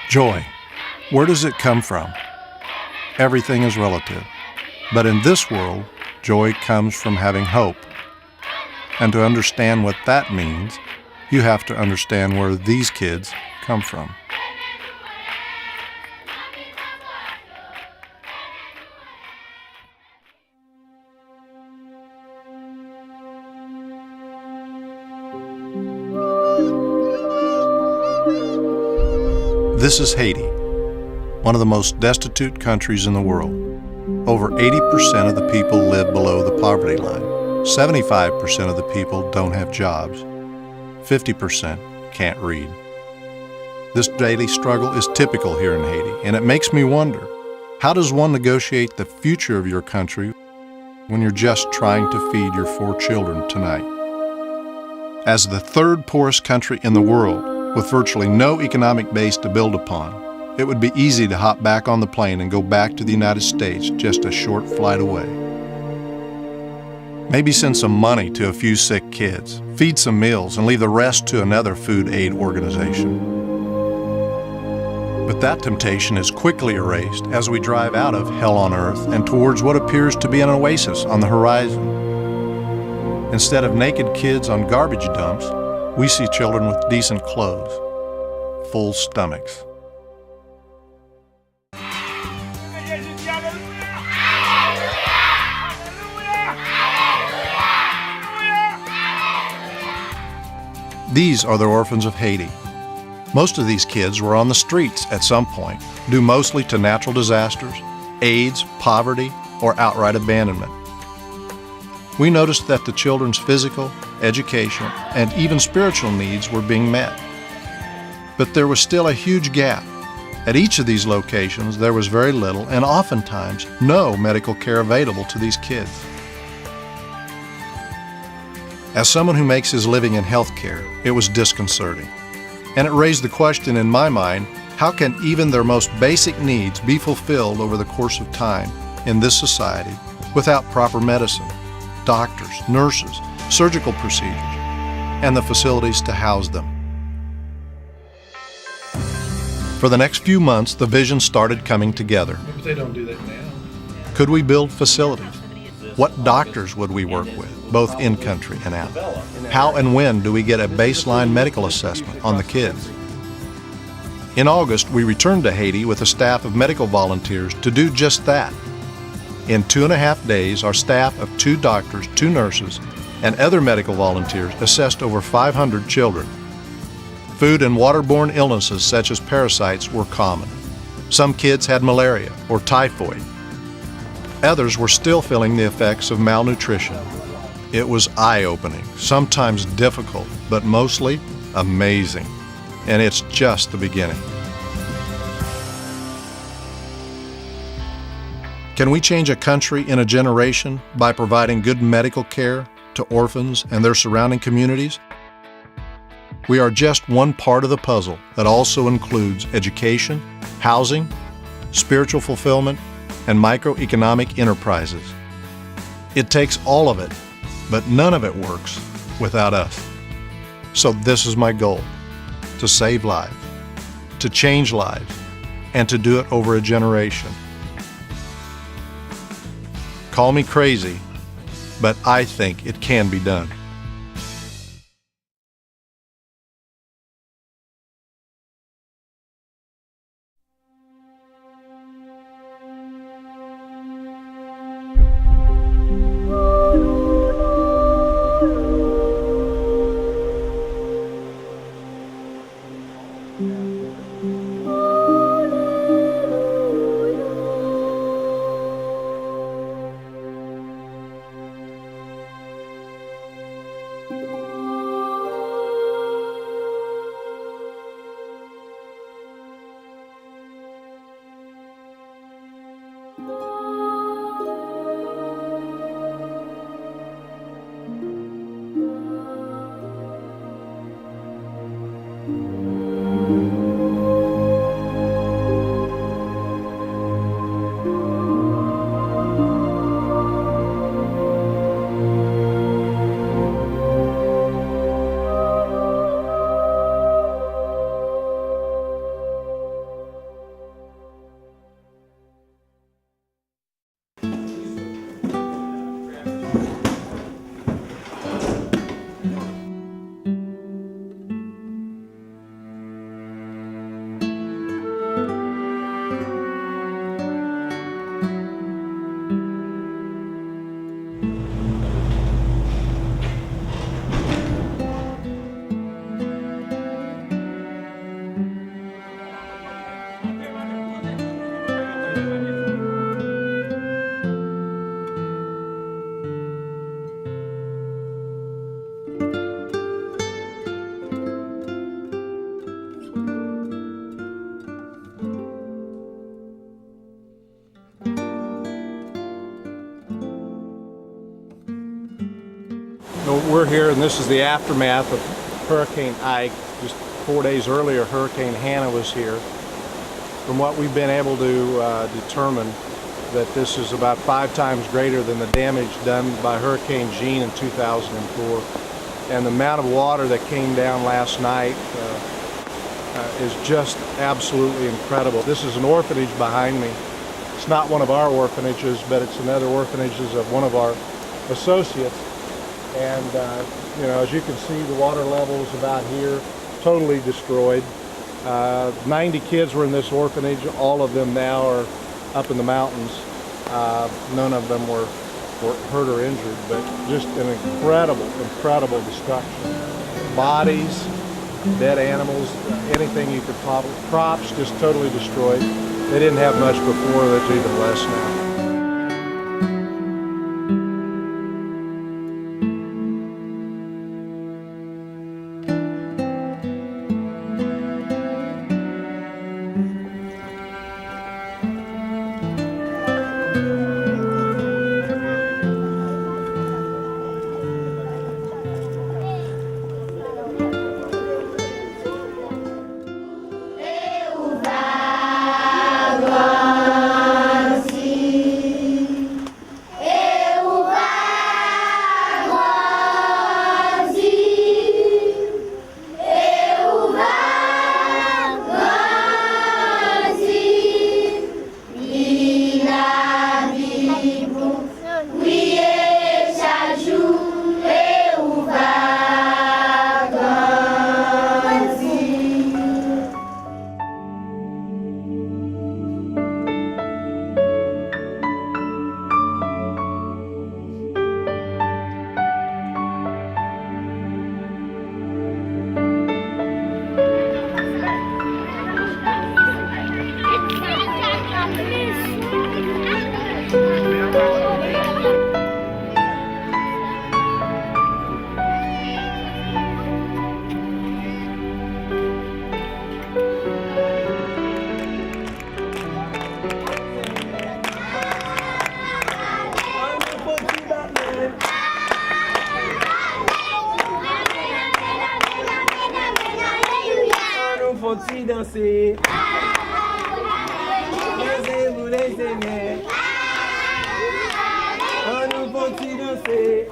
Joy. Where does it come from? Everything is relative. But in this world, joy comes from having hope. And to understand what that means, you have to understand where these kids come from. This is Haiti, one of the most destitute countries in the world. Over 80% of the people live below the poverty line. 75% of the people don't have jobs. 50% can't read. This daily struggle is typical here in Haiti, and it makes me wonder, how does one negotiate the future of your country when you're just trying to feed your 4 children tonight? As the third poorest country in the world, with virtually no economic base to build upon, it would be easy to hop back on the plane and go back to the United States just a short flight away. Maybe send some money to a few sick kids, feed some meals, and leave the rest to another food aid organization. But that temptation is quickly erased as we drive out of hell on earth and towards what appears to be an oasis on the horizon. Instead of naked kids on garbage dumps, we see children with decent clothes, full stomachs. These are the orphans of Haiti. Most of these kids were on the streets at some point, due mostly to natural disasters, AIDS, poverty, or outright abandonment. We noticed that the children's physical, educational, and even spiritual needs were being met. But there was still a huge gap. At each of these locations, there was very little and oftentimes no medical care available to these kids. As someone who makes his living in healthcare, it was disconcerting. And it raised the question in my mind, how can even their most basic needs be fulfilled over the course of time in this society without proper medicine, doctors, nurses, surgical procedures, and the facilities to house them? For the next few months, the vision started coming together. But they don't do that now. Could we build facilities? What doctors would we work with, both in-country and out? How and when do we get a baseline medical assessment on the kids? In August, we returned to Haiti with a staff of medical volunteers to do just that. In 2.5 days, our staff of 2 doctors, 2 nurses, and other medical volunteers assessed over 500 children. Food and waterborne illnesses such as parasites were common. Some kids had malaria or typhoid. Others were still feeling the effects of malnutrition. It was eye-opening, sometimes difficult, but mostly amazing. And it's just the beginning. Can we change a country in a generation by providing good medical care to orphans and their surrounding communities? We are just one part of the puzzle that also includes education, housing, spiritual fulfillment, and microeconomic enterprises. It takes all of it, but none of it works without us. So this is my goal, to save lives, to change lives, and to do it over a generation. Call me crazy, but I think it can be done. We're here, and this is the aftermath of Hurricane Ike. Just 4 days earlier, Hurricane Hannah was here. From what we've been able to determine, that this is about 5 times greater than the damage done by Hurricane Jean in 2004. And the amount of water that came down last night is just absolutely incredible. This is an orphanage behind me. It's not one of our orphanages, but it's another orphanage of one of our associates. And you know, as you can see, the water level is about here, totally destroyed. 90 kids were in this orphanage. All of them now are up in the mountains. None of them were hurt or injured, but just an incredible destruction. Bodies, dead animals, anything you could probably, crops just totally destroyed. They didn't have much before, that's even less now. Faut-il danser? Laissez-vous les aimer. On nous faut-il danser?